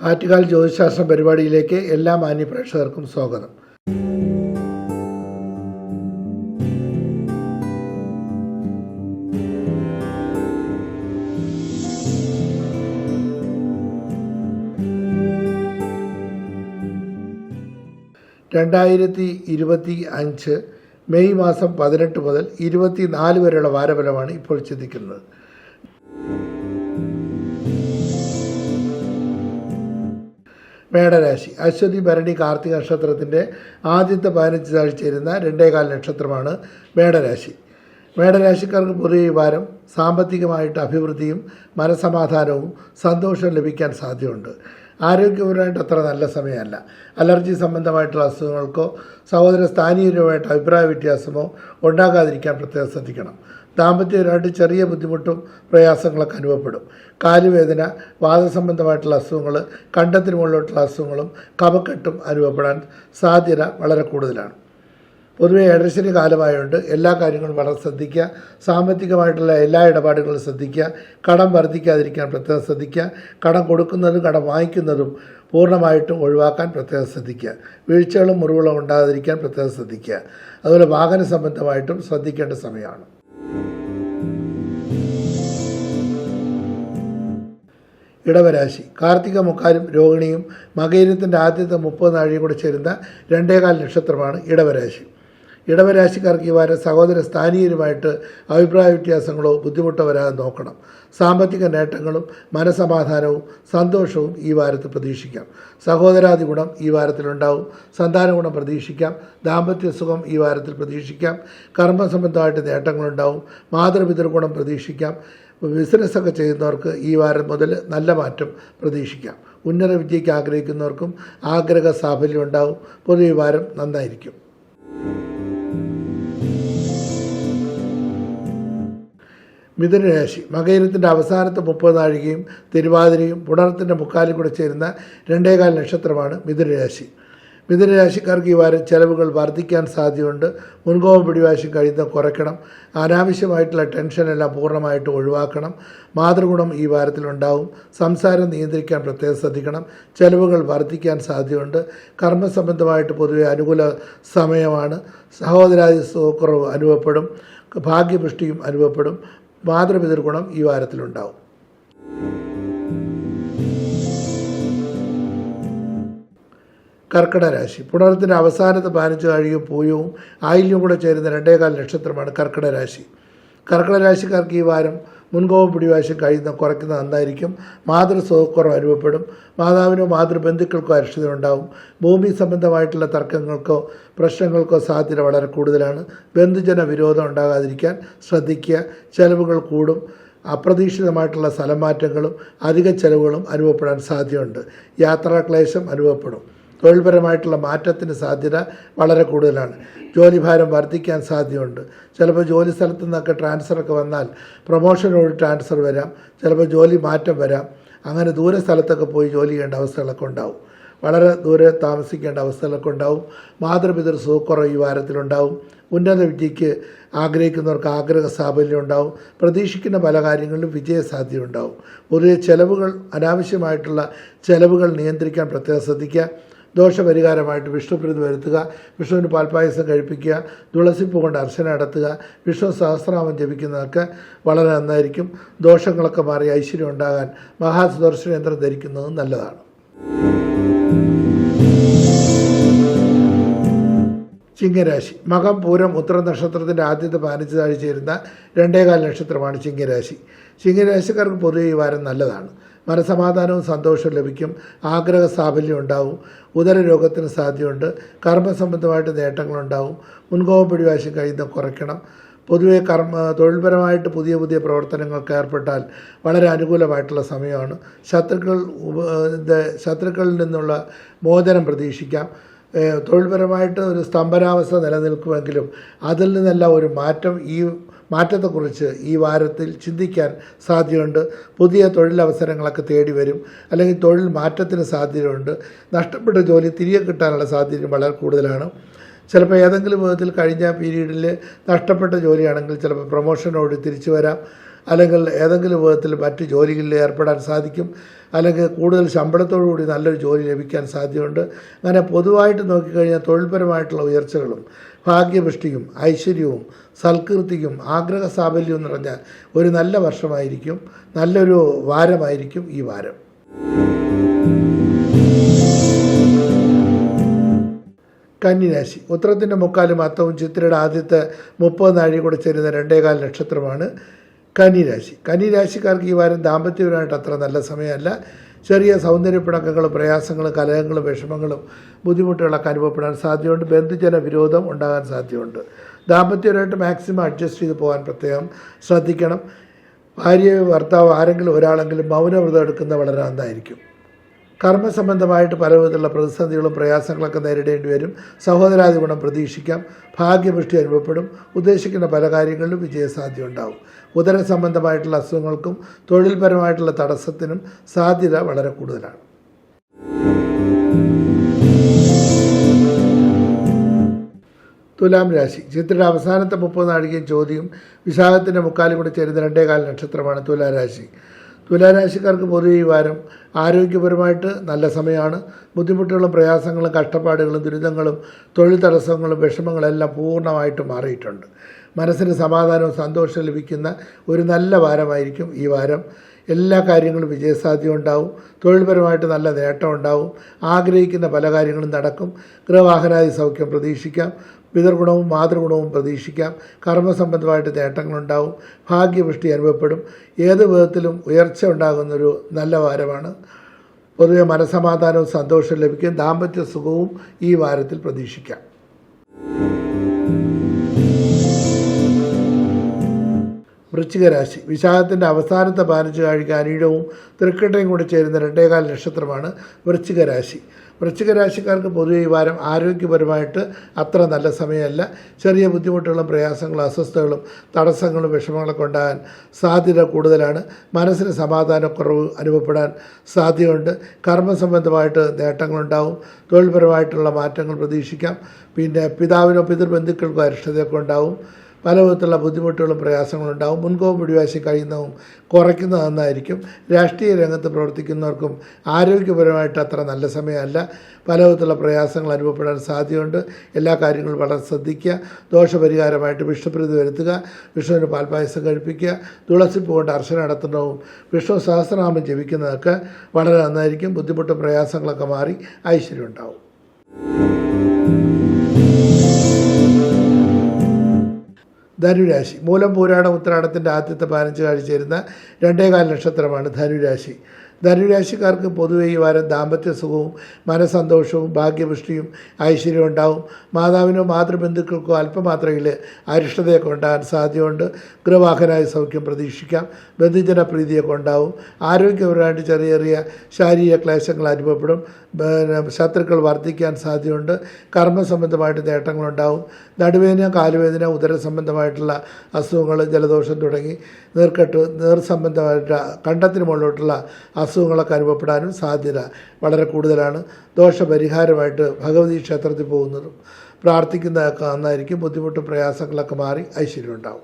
ആറ്റുകാൽ ജ്യോതിശാസ്ത്രം പരിപാടിയിലേക്ക് എല്ലാ മാന്യ പ്രേക്ഷകർക്കും സ്വാഗതം. (2025) മെയ് മാസം 18 മുതൽ 24 വരെയുള്ള വാരഫലമാണ് ഇപ്പോൾ ചിന്തിക്കുന്നത്. മേടരാശി അശ്വതി ഭരണി കാർത്തിക നക്ഷത്രത്തിൻ്റെ ആദ്യത്തെ 15 ആഴ്ച ചേരുന്ന 2.25 നക്ഷത്രമാണ് മേടരാശി. മേടരാശിക്കാർക്ക് പൊതുവെ ഈ വാരം സാമ്പത്തികമായിട്ട് അഭിവൃദ്ധിയും മനസമാധാനവും സന്തോഷവും ലഭിക്കാൻ സാധ്യതയുണ്ട്. ആരോഗ്യപരമായിട്ട് അത്ര നല്ല സമയമല്ല. അലർജി സംബന്ധമായിട്ടുള്ള അസുഖങ്ങൾക്കോ സഹോദര സ്ഥാനീയരുമായിട്ട് അഭിപ്രായ വ്യത്യാസമോ ഉണ്ടാകാതിരിക്കാൻ പ്രത്യേകം ശ്രദ്ധിക്കണം. ദാമ്പത്യപരമായിട്ട് ചെറിയ ബുദ്ധിമുട്ടും പ്രയാസങ്ങളൊക്കെ അനുഭവപ്പെടും. കാലുവേദന, വാദസംബന്ധമായിട്ടുള്ള അസുഖങ്ങൾ, കണ്ടത്തിന് മുകളിലോട്ടുള്ള അസുഖങ്ങളും കഫക്കെട്ടും അനുഭവപ്പെടാൻ സാധ്യത വളരെ കൂടുതലാണ്. പൊതുവെ ഏഴരശ്ശനി കാലമായതുകൊണ്ട് എല്ലാ കാര്യങ്ങളും വളരെ ശ്രദ്ധിക്കുക. സാമ്പത്തികമായിട്ടുള്ള എല്ലാ ഇടപാടുകളും ശ്രദ്ധിക്കുക. കടം വർദ്ധിക്കാതിരിക്കാൻ പ്രത്യേകം ശ്രദ്ധിക്കുക. കടം കൊടുക്കുന്നതും കടം വാങ്ങിക്കുന്നതും പൂർണ്ണമായിട്ടും ഒഴിവാക്കാൻ പ്രത്യേകം ശ്രദ്ധിക്കുക. വീഴ്ചകളും മുറിവുകളും ഉണ്ടാകാതിരിക്കാൻ പ്രത്യേകം ശ്രദ്ധിക്കുക. അതുപോലെ വാഹന സംബന്ധമായിട്ടും ശ്രദ്ധിക്കേണ്ട സമയമാണ്. ഇടവരാശി കാർത്തിക മുക്കാലും രോഹിണിയും മകയിരത്തിൻ്റെ ആദ്യത്തെ 30 നാഴിയും കൂടെ ചേരുന്ന 2.25 നക്ഷത്രമാണ് ഇടവരാശി. ഇടവരാശിക്കാർക്ക് ഈ വാരം സഹോദര സ്ഥാനീയരുമായിട്ട് അഭിപ്രായ വ്യത്യാസങ്ങളോ ബുദ്ധിമുട്ടോ വരാതെ നോക്കണം. സാമ്പത്തിക നേട്ടങ്ങളും മനസമാധാനവും സന്തോഷവും ഈ വാരത്തിൽ പ്രതീക്ഷിക്കാം. സഹോദരാദി ഗുണം ഈ വാരത്തിലുണ്ടാവും. സന്താന ഗുണം പ്രതീക്ഷിക്കാം. ദാമ്പത്യ സുഖം ഈ വാരത്തിൽ പ്രതീക്ഷിക്കാം. കർമ്മ സംബന്ധമായിട്ട് നേട്ടങ്ങളുണ്ടാവും. മാതൃപിതൃ ഗുണം പ്രതീക്ഷിക്കാം. ബിസിനസ്സൊക്കെ ചെയ്യുന്നവർക്ക് ഈ വാരം മുതൽ നല്ല മാറ്റം പ്രതീക്ഷിക്കാം. ഉന്നത വിദ്യയ്ക്ക് ആഗ്രഹിക്കുന്നവർക്കും ആഗ്രഹ സാഫല്യം ഉണ്ടാവും. പൊതുവെ ഈ വാരം നന്നായിരിക്കും. മിഥുനരാശി മകയിരത്തിൻ്റെ അവസാനത്തെ 30 നാഴികയും തിരുവാതിരയും പുണർത്തിൻ്റെ മുക്കാലും കൂടെ ചേരുന്ന 2.25 നക്ഷത്രമാണ് മിഥുനരാശി. മിഥുനരാശിക്കാർക്ക് ഈ വാരം ചെലവുകൾ വർദ്ധിക്കാൻ സാധ്യതയുണ്ട്. മുൻകോപം പിടിവാശി കഴിയുന്നത് കുറയ്ക്കണം. അനാവശ്യമായിട്ടുള്ള ടെൻഷനെല്ലാം പൂർണ്ണമായിട്ട് ഒഴിവാക്കണം. മാതൃഗുണം ഈ വാരത്തിലുണ്ടാവും. സംസാരം നിയന്ത്രിക്കാൻ പ്രത്യേകം ശ്രദ്ധിക്കണം. ചെലവുകൾ വർദ്ധിക്കാൻ സാധ്യതയുണ്ട്. കർമ്മസംബന്ധമായിട്ട് പൊതുവെ അനുകൂല സമയമാണ്. സഹോദരാദി സുഖക്കുറവ് അനുഭവപ്പെടും. ഭാഗ്യപുഷ്ടിയും അനുഭവപ്പെടും. മാതൃപിതൃ ഗുണം ഈ വാരത്തിലുണ്ടാവും. കർക്കിടരാശി പുണർത്തിൻ്റെ അവസാനത്തെ 15 നാഴികയും പൂയവും ആയില്യവും കൂടെ ചേരുന്ന 2.25 നക്ഷത്രമാണ് കർക്കിടരാശി. കർക്കിടരാശിക്കാർക്ക് ഈ വാരം മുൻകോപം പിടിവാശം കുറയ്ക്കുന്നത് നന്നായിരിക്കും. മാതൃസുഖക്കുറവ് അനുഭവപ്പെടും. മാതാവിനോ മാതൃബന്ധുക്കൾക്കോ അരിഷ്ടത ഉണ്ടാവും. ഭൂമി സംബന്ധമായിട്ടുള്ള തർക്കങ്ങൾക്കോ പ്രശ്നങ്ങൾക്കോ സാധ്യത വളരെ കൂടുതലാണ്. ബന്ധുജന വിരോധം ഉണ്ടാകാതിരിക്കാൻ ശ്രദ്ധിക്കുക. ചെലവുകൾ കൂടും. അപ്രതീക്ഷിതമായിട്ടുള്ള സ്ഥലമാറ്റങ്ങളും അധിക ചെലവുകളും അനുഭവപ്പെടാൻ സാധ്യതയുണ്ട്. യാത്രാക്ലേശം അനുഭവപ്പെടും. തൊഴിൽപരമായിട്ടുള്ള മാറ്റത്തിന് സാധ്യത വളരെ കൂടുതലാണ്. ജോലിഭാരം വർദ്ധിക്കാൻ സാധ്യതയുണ്ട്. ചിലപ്പോൾ ജോലി സ്ഥലത്തു നിന്നൊക്കെ ട്രാൻസ്ഫറൊക്കെ വന്നാൽ പ്രൊമോഷനോട് ട്രാൻസ്ഫർ വരാം. ചിലപ്പോൾ ജോലി മാറ്റം വരാം. അങ്ങനെ ദൂര സ്ഥലത്തൊക്കെ പോയി ജോലി ചെയ്യേണ്ട അവസ്ഥകളൊക്കെ ഉണ്ടാവും. വളരെ ദൂരെ താമസിക്കേണ്ട അവസ്ഥകളൊക്കെ ഉണ്ടാവും. മാതൃപിതൃ സുഖക്കുറവ് ഈ വാരത്തിലുണ്ടാവും. ഉന്നത വിദ്യയ്ക്ക് ആഗ്രഹിക്കുന്നവർക്ക് ആഗ്രഹ സാഫല്യം ഉണ്ടാവും. പ്രതീക്ഷിക്കുന്ന പല കാര്യങ്ങളിലും വിജയസാധ്യത ഉണ്ടാവും. പൊതുവെ ചെലവുകൾ അനാവശ്യമായിട്ടുള്ള ചെലവുകൾ നിയന്ത്രിക്കാൻ പ്രത്യേകം ശ്രദ്ധിക്കുക. ദോഷപരിഹാരമായിട്ട് വിഷ്ണുപ്രീതി വരുത്തുക. വിഷ്ണുവിന് പാൽപ്പായസം കഴിപ്പിക്കുക. തുളസിപ്പൂ കൊണ്ട് അർച്ചന നടത്തുക. വിഷ്ണു സഹസ്രനാമം ജപിക്കുന്നതൊക്കെ വളരെ നന്നായിരിക്കും. ദോഷങ്ങളൊക്കെ മാറി ഐശ്വര്യം ഉണ്ടാകാൻ മഹാസുദർശന യന്ത്രം ധരിക്കുന്നത് നല്ലതാണ്. ചിങ്ങരാശി മകം പൂരം ഉത്തര നക്ഷത്രത്തിൻ്റെ ആദ്യത്തെ 15 നാഴി ചേരുന്ന 2.25 നക്ഷത്രമാണ് ചിങ്ങരാശി. ചിങ്ങരാശിക്കാർക്ക് പൊതുവെ ഈ വാരം നല്ലതാണ്. മനസമാധാനവും സന്തോഷവും ലഭിക്കും. ആഗ്രഹ സാഫല്യം ഉണ്ടാവും. ഉദരരോഗത്തിന് സാധ്യതയുണ്ട്. കർമ്മസംബന്ധമായിട്ട് നേട്ടങ്ങളുണ്ടാവും. മുൻകോപം പിടിവാശം കഴിയുന്നത് കുറയ്ക്കണം. പൊതുവെ തൊഴിൽപരമായിട്ട് പുതിയ പ്രവർത്തനങ്ങൾക്ക് ഏർപ്പെട്ടാൽ വളരെ അനുകൂലമായിട്ടുള്ള സമയമാണ്. ശത്രുക്കളിൽ നിന്നുള്ള മോചനം പ്രതീക്ഷിക്കാം. തൊഴിൽപരമായിട്ട് ഒരു സ്തംഭനാവസ്ഥ നിലനിൽക്കുമെങ്കിലും അതിൽ നിന്നെല്ലാം ഒരു മാറ്റത്തെക്കുറിച്ച് ഈ വാരത്തിൽ ചിന്തിക്കാൻ സാധ്യതയുണ്ട്. പുതിയ തൊഴിലവസരങ്ങളൊക്കെ തേടി വരും. അല്ലെങ്കിൽ തൊഴിൽ മാറ്റത്തിന് സാധ്യതയുണ്ട്. നഷ്ടപ്പെട്ട ജോലി തിരികെ കിട്ടാനുള്ള സാധ്യത വളരെ കൂടുതലാണ്. ചിലപ്പോൾ ഏതെങ്കിലും വിധത്തിൽ കഴിഞ്ഞ പീരീഡിൽ നഷ്ടപ്പെട്ട ജോലിയാണെങ്കിൽ ചിലപ്പോൾ പ്രൊമോഷനോട് തിരിച്ചു വരാം. അല്ലെങ്കിൽ ഏതെങ്കിലും വിധത്തിൽ മറ്റ് ജോലികളിൽ ഏർപ്പെടാൻ സാധിക്കും. അല്ലെങ്കിൽ കൂടുതൽ ശമ്പളത്തോടുകൂടി നല്ലൊരു ജോലി ലഭിക്കാൻ സാധ്യതയുണ്ട്. അങ്ങനെ പൊതുവായിട്ട് നോക്കിക്കഴിഞ്ഞാൽ തൊഴിൽപരമായിട്ടുള്ള ഉയർച്ചകളും ഭാഗ്യപുഷ്ടിയും ഐശ്വര്യവും സൽകീർത്തിയും ആഗ്രഹ സാഫല്യവും നിറഞ്ഞ ഒരു നല്ല വർഷമായിരിക്കും, നല്ലൊരു വാരമായിരിക്കും ഈ വാരം. കന്നിരാശി. ഉത്തരത്തിൻ്റെ മുക്കാലും അത്തവും ചിത്രയുടെ ആദ്യത്തെ 30 നാഴിക കൂടെ ചേരുന്ന 2.25 നക്ഷത്രമാണ് കന്നിരാശി. കന്നിരാശിക്കാർക്ക് ഈ വാരം ദാമ്പത്യപരമായിട്ട് അത്ര നല്ല സമയമല്ല. ചെറിയ സൗന്ദര്യപ്പിണക്കങ്ങളും പ്രയാസങ്ങളും കലഹങ്ങളും വിഷമങ്ങളും ബുദ്ധിമുട്ടുകളൊക്കെ അനുഭവപ്പെടാൻ സാധ്യതയുണ്ട്. ബന്ധുജന വിരോധം ഉണ്ടാകാൻ സാധ്യതയുണ്ട്. ദാമ്പത്യപരമായിട്ട് മാക്സിമം അഡ്ജസ്റ്റ് ചെയ്ത് പോകാൻ പ്രത്യേകം ശ്രദ്ധിക്കണം. ഭാര്യയോ ഭർത്താവോ ആരെങ്കിലും ഒരാളെങ്കിലും മൗനവ്രതം എടുക്കുന്നത് വളരെ നന്നായിരിക്കും. കർമ്മസംബന്ധമായിട്ട് പല വിധത്തിലുള്ള പ്രതിസന്ധികളും പ്രയാസങ്ങളൊക്കെ നേരിടേണ്ടി വരും. സഹോദരാദി ഗുണം പ്രതീക്ഷിക്കാം. ഭാഗ്യപുഷ്ടി അനുഭവപ്പെടും. ഉദ്ദേശിക്കുന്ന പല കാര്യങ്ങളിലും വിജയസാധ്യത ഉണ്ടാവും. ഉദര സംബന്ധമായിട്ടുള്ള അസുഖങ്ങൾക്കും തൊഴിൽപരമായിട്ടുള്ള തടസ്സത്തിനും സാധ്യത വളരെ കൂടുതലാണ്. തുലാം രാശി. ചിത്രയുടെ അവസാനത്തെ 30 നാഴികയും ചോദ്യവും വിശാഖത്തിൻ്റെ മുക്കാലും കൂടി ചേരുന്ന 2.25 നക്ഷത്രമാണ് തുലാരാശി. തുലാരാശിക്കാർക്ക് പൊതുവെ ഈ വാരം ആരോഗ്യപരമായിട്ട് നല്ല സമയമാണ്. ബുദ്ധിമുട്ടുകളും പ്രയാസങ്ങളും കഷ്ടപ്പാടുകളും ദുരിതങ്ങളും തൊഴിൽ തടസ്സങ്ങളും വിഷമങ്ങളെല്ലാം പൂർണ്ണമായിട്ട് മാറിയിട്ടുണ്ട്. മനസ്സിന് സമാധാനവും സന്തോഷവും ലഭിക്കുന്ന ഒരു നല്ല വാരമായിരിക്കും ഈ വാരം. എല്ലാ കാര്യങ്ങളും വിജയസാധ്യത ഉണ്ടാവും. തൊഴിൽപരമായിട്ട് നല്ല നേട്ടം ഉണ്ടാവും. ആഗ്രഹിക്കുന്ന പല കാര്യങ്ങളും നടക്കും. ഗൃഹവാഹനാദി സൗഖ്യം പ്രതീക്ഷിക്കാം. പിതൃഗുണവും മാതൃഗുണവും പ്രതീക്ഷിക്കാം. കർമ്മസംബന്ധമായിട്ട് നേട്ടങ്ങളുണ്ടാവും. ഭാഗ്യപുഷ്ടി അനുഭവപ്പെടും. ഏത് വിധത്തിലും ഉയർച്ച ഉണ്ടാകുന്നൊരു നല്ല വാരമാണ്. പൊതുവെ മനസ്സമാധാനവും സന്തോഷവും ലഭിക്കും. ദാമ്പത്യ സുഖവും ഈ വാരത്തിൽ പ്രതീക്ഷിക്കാം. വൃശ്ചികരാശി. വിശാഖത്തിൻ്റെ അവസാനത്തെ 15 നാഴിക അനിഴവും തൃക്കട്ടയും കൂടി ചേരുന്ന 2.25 നക്ഷത്രമാണ് വൃശ്ചികരാശി. വൃശ്ചികരാശിക്കാർക്ക് പൊതുവെ ഈ വാരം ആരോഗ്യപരമായിട്ട് അത്ര നല്ല സമയമല്ല. ചെറിയ ബുദ്ധിമുട്ടുകളും പ്രയാസങ്ങളും അസ്വസ്ഥതകളും തടസ്സങ്ങളും വിഷമങ്ങളൊക്കെ ഉണ്ടാകാൻ സാധ്യത കൂടുതലാണ്. മനസ്സിന് സമാധാനക്കുറവ് അനുഭവപ്പെടാൻ സാധ്യതയുണ്ട്. കർമ്മസംബന്ധമായിട്ട് നേട്ടങ്ങളുണ്ടാവും. തൊഴിൽപരമായിട്ടുള്ള മാറ്റങ്ങൾ പ്രതീക്ഷിക്കാം. പിന്നെ പിതാവിനോ പിതൃബന്ധുക്കൾക്കോ അരിഷ്ടതയൊക്കെ ഉണ്ടാവും. പല വിധത്തിലുള്ള ബുദ്ധിമുട്ടുകളും പ്രയാസങ്ങളുണ്ടാവും. മുൻകോപം പിടിവാശി കഴിയുന്നതും കുറയ്ക്കുന്നത് നന്നായിരിക്കും. രാഷ്ട്രീയ രംഗത്ത് പ്രവർത്തിക്കുന്നവർക്കും ആരോഗ്യപരമായിട്ട് അത്ര നല്ല സമയമല്ല. പല വിധത്തിലുള്ള പ്രയാസങ്ങൾ അനുഭവപ്പെടാൻ സാധ്യതയുണ്ട്. എല്ലാ കാര്യങ്ങളും വളരെ ശ്രദ്ധിക്കുക. ദോഷപരിഹാരമായിട്ട് വിഷ്ണുപ്രീതി വരുത്തുക. വിഷ്ണുവിന് പാൽപ്പായസം കഴിപ്പിക്കുക. തുളസിപ്പൂ കൊണ്ട് അർച്ചന നടത്തുന്നതും വിഷ്ണു സഹസ്രനാമം ജപിക്കുന്നതൊക്കെ വളരെ നന്നായിരിക്കും. ബുദ്ധിമുട്ടും പ്രയാസങ്ങളൊക്കെ മാറി ഐശ്വര്യം ഉണ്ടാവും. ധനുരാശി. മൂലം പൂരാടം ഉത്രാടത്തിൻ്റെ ആദ്യത്തെ 15 നാഴിക ചേരുന്ന 2.25 നക്ഷത്രമാണ് ധനുരാശി. ധനുരാശിക്കാർക്ക് പൊതുവെ ഈ വാരം ദാമ്പത്യ സുഖവും മനസ്സന്തോഷവും ഭാഗ്യപുഷ്ടിയും ഐശ്വര്യവും ഉണ്ടാവും. മാതാവിനോ മാതൃബന്ധുക്കൾക്കോ അല്പമാത്രയിൽ അരിഷ്ടതയൊക്കെ ഉണ്ടാകാൻ സാധ്യതയുണ്ട്. ഗൃഹവാഹനായ സൗഖ്യം പ്രതീക്ഷിക്കാം. ബന്ധുജന പ്രീതിയൊക്കെ ഉണ്ടാവും. ആരോഗ്യപരമായിട്ട് ചെറിയ ചെറിയ ശാരീരിക ക്ലേശങ്ങൾ അനുഭവപ്പെടും. ശത്രുക്കൾ വർദ്ധിക്കാൻ സാധ്യതയുണ്ട്. കർമ്മസംബന്ധമായിട്ട് നേട്ടങ്ങളുണ്ടാവും. നടുവേദന, കാലുവേദന, ഉദര സംബന്ധമായിട്ടുള്ള അസുഖങ്ങൾ, ജലദോഷം തുടങ്ങി നീർ സംബന്ധമായിട്ട് കണ്ടത്തിന് മുകളിലോട്ടുള്ള അസുഖങ്ങളൊക്കെ അനുഭവപ്പെടാനും സാധ്യത വളരെ കൂടുതലാണ്. ദോഷപരിഹാരമായിട്ട് ഭഗവതി ക്ഷേത്രത്തിൽ പോകുന്നതും പ്രാർത്ഥിക്കുന്നതൊക്കെ നന്നായിരിക്കും. ബുദ്ധിമുട്ടും പ്രയാസങ്ങളൊക്കെ മാറി ഐശ്വര്യം ഉണ്ടാവും.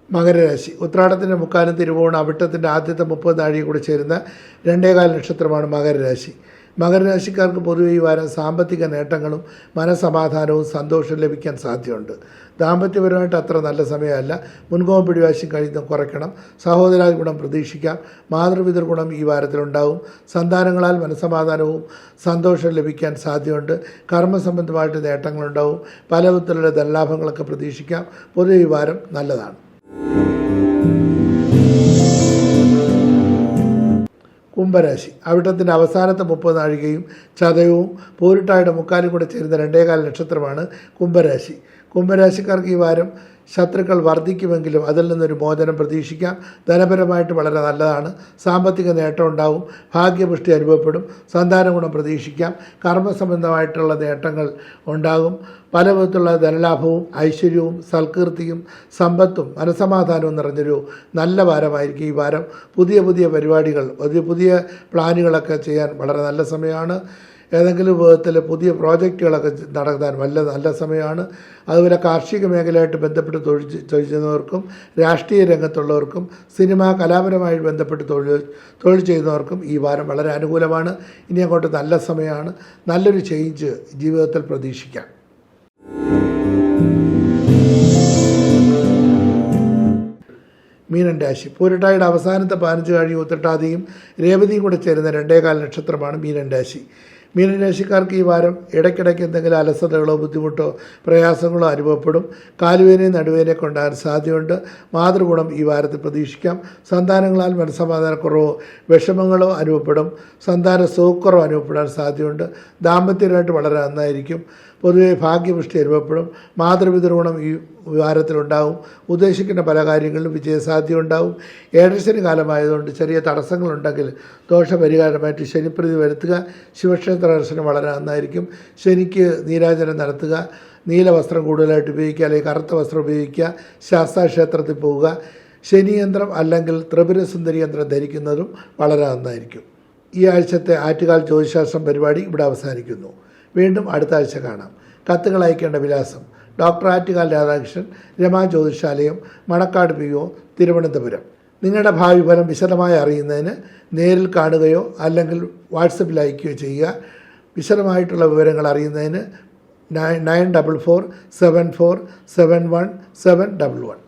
മകരരാശി. ഉത്രാടത്തിൻ്റെ മുക്കാലും തിരുവോണം അവിട്ടത്തിൻ്റെ ആദ്യത്തെ 30 നാഴിക കൂടി ചേരുന്ന 2.25 നക്ഷത്രമാണ് മകരരാശി. മകരരാശിക്കാർക്ക് പൊതുവെ ഈ വാരം സാമ്പത്തിക നേട്ടങ്ങളും മനസ്സമാധാനവും സന്തോഷവും ലഭിക്കാൻ സാധ്യതയുണ്ട്. ദാമ്പത്യപരമായിട്ട് അത്ര നല്ല സമയമല്ല. മുൻകോപം പിടിവാശി കഴിയുന്നത് കുറയ്ക്കണം. സഹോദരാദി ഗുണം പ്രതീക്ഷിക്കാം. മാതൃപിതൃ ഗുണം ഈ വാരത്തിലുണ്ടാവും. സന്താനങ്ങളാൽ മനസ്സമാധാനവും സന്തോഷവും ലഭിക്കാൻ സാധ്യതയുണ്ട്. കർമ്മസംബന്ധമായിട്ട് നേട്ടങ്ങളുണ്ടാവും. പല വിധത്തിലുള്ള ധനലാഭങ്ങളൊക്കെ പ്രതീക്ഷിക്കാം. പൊതുവെ ഈ വാരം നല്ലതാണ്. കുംഭരാശി. അവിട്ടത്തിൻ്റെ അവസാനത്തെ 30 നാഴികയും ചതയവും പൂരിട്ടായുടെ മുക്കാലും കൂടെ ചേരുന്ന 2.25 നക്ഷത്രമാണ് കുംഭരാശി. കുംഭരാശിക്കാർക്ക് ഈ വാരം ശത്രുക്കൾ വർദ്ധിക്കുമെങ്കിലും അതിൽ നിന്നൊരു മോചനം പ്രതീക്ഷിക്കാം. ധനപരമായിട്ട് വളരെ നല്ലതാണ്. സാമ്പത്തിക നേട്ടം ഉണ്ടാവും. ഭാഗ്യപുഷ്ടി അനുഭവപ്പെടും. സന്താന ഗുണം പ്രതീക്ഷിക്കാം. കർമ്മസംബന്ധമായിട്ടുള്ള നേട്ടങ്ങൾ ഉണ്ടാകും. പല വിധത്തിലുള്ള ധനലാഭവും ഐശ്വര്യവും സൽകീർത്തിയും സമ്പത്തും മനസ്സമാധാനവും നിറഞ്ഞൊരു നല്ല വാരമായിരിക്കും ഈ വാരം. പുതിയ പുതിയ പരിപാടികൾ, പുതിയ പ്ലാനുകളൊക്കെ ചെയ്യാൻ വളരെ നല്ല സമയമാണ്. ഏതെങ്കിലും വിധത്തിൽ പുതിയ പ്രോജക്റ്റുകളൊക്കെ നടത്താൻ നല്ല സമയമാണ്. അതുപോലെ കാർഷിക മേഖലയായിട്ട് ബന്ധപ്പെട്ട് തൊഴിൽ ചെയ്യുന്നവർക്കും രാഷ്ട്രീയ രംഗത്തുള്ളവർക്കും സിനിമ കലാപരമായി ബന്ധപ്പെട്ട് തൊഴിൽ ചെയ്യുന്നവർക്കും ഈ വാരം വളരെ അനുകൂലമാണ്. ഇനി അങ്ങോട്ട് നല്ല സമയമാണ്. നല്ലൊരു ചേഞ്ച് ജീവിതത്തിൽ പ്രതീക്ഷിക്കാം. മീനൻ രാശി. പൂരട്ടാതിയുടെ അവസാനത്തെ 15 കഴിഞ്ഞ് ഉത്രട്ടാതിയും രേവതിയും കൂടെ ചേരുന്ന 2.25 നക്ഷത്രമാണ് മീനൻ രാശി. മീനൻ രാശിക്കാർക്ക് ഈ വാരം ഇടയ്ക്കിടയ്ക്ക് എന്തെങ്കിലും അലസതകളോ ബുദ്ധിമുട്ടോ പ്രയാസങ്ങളോ അനുഭവപ്പെടും. കാലുവേനയും നടുവേനയൊക്കെ ഉണ്ടാകാൻ സാധ്യതയുണ്ട്. മാതൃഗുണം ഈ വാരത്തിൽ പ്രതീക്ഷിക്കാം. സന്താനങ്ങളാൽ മനസ്സമാധാനക്കുറവോ വിഷമങ്ങളോ അനുഭവപ്പെടും. സന്താന സുഖക്കുറവ് അനുഭവപ്പെടാൻ സാധ്യതയുണ്ട്. ദാമ്പത്യമായിട്ട് വളരെ നന്നായിരിക്കും. പൊതുവെ ഭാഗ്യപുഷ്ടി അനുഭവപ്പെടും. മാതൃപിതൃഗുണം ഈ വാരത്തിലുണ്ടാവും. ഉദ്ദേശിക്കുന്ന പല കാര്യങ്ങളിലും വിജയസാധ്യത ഉണ്ടാവും. ഏഴരശനി കാലമായതുകൊണ്ട് ചെറിയ തടസ്സങ്ങളുണ്ടെങ്കിൽ ദോഷപരിഹാരമായിട്ട് ശനിപ്രീതി വരുത്തുക. ശിവക്ഷേത്ര ദർശനം വളരെ നന്നായിരിക്കും. ശനിക്ക് നീരാജനം നടത്തുക. നീല വസ്ത്രം കൂടുതലായിട്ട് ഉപയോഗിക്കുക, അല്ലെങ്കിൽ കറുത്ത വസ്ത്രം ഉപയോഗിക്കുക. ശാസ്താക്ഷേത്രത്തിൽ പോവുക. ശനിയന്ത്രം അല്ലെങ്കിൽ ത്രിപുരസുന്ദരി യന്ത്രം ധരിക്കുന്നതും വളരെ നന്നായിരിക്കും. ഈ ആഴ്ചത്തെ ആറ്റുകാൽ ജ്യോതിശാസ്ത്രം പരിപാടി ഇവിടെ അവസാനിക്കുന്നു. വീണ്ടും അടുത്ത ആഴ്ച കാണാം. കത്തുകൾ അയക്കേണ്ട വിലാസം: ഡോക്ടർ ആറ്റുകാൽ രാധാകൃഷ്ണൻ, രമാ ജ്യോതിഷാലയം, മണക്കാട് PO, തിരുവനന്തപുരം. നിങ്ങളുടെ ഭാവി ഫലം വിശദമായി അറിയുന്നതിന് നേരിൽ കാണുകയോ അല്ലെങ്കിൽ വാട്സപ്പിൽ അയക്കുകയോ ചെയ്യുക. വിശദമായിട്ടുള്ള വിവരങ്ങൾ അറിയുന്നതിന് 9447471711.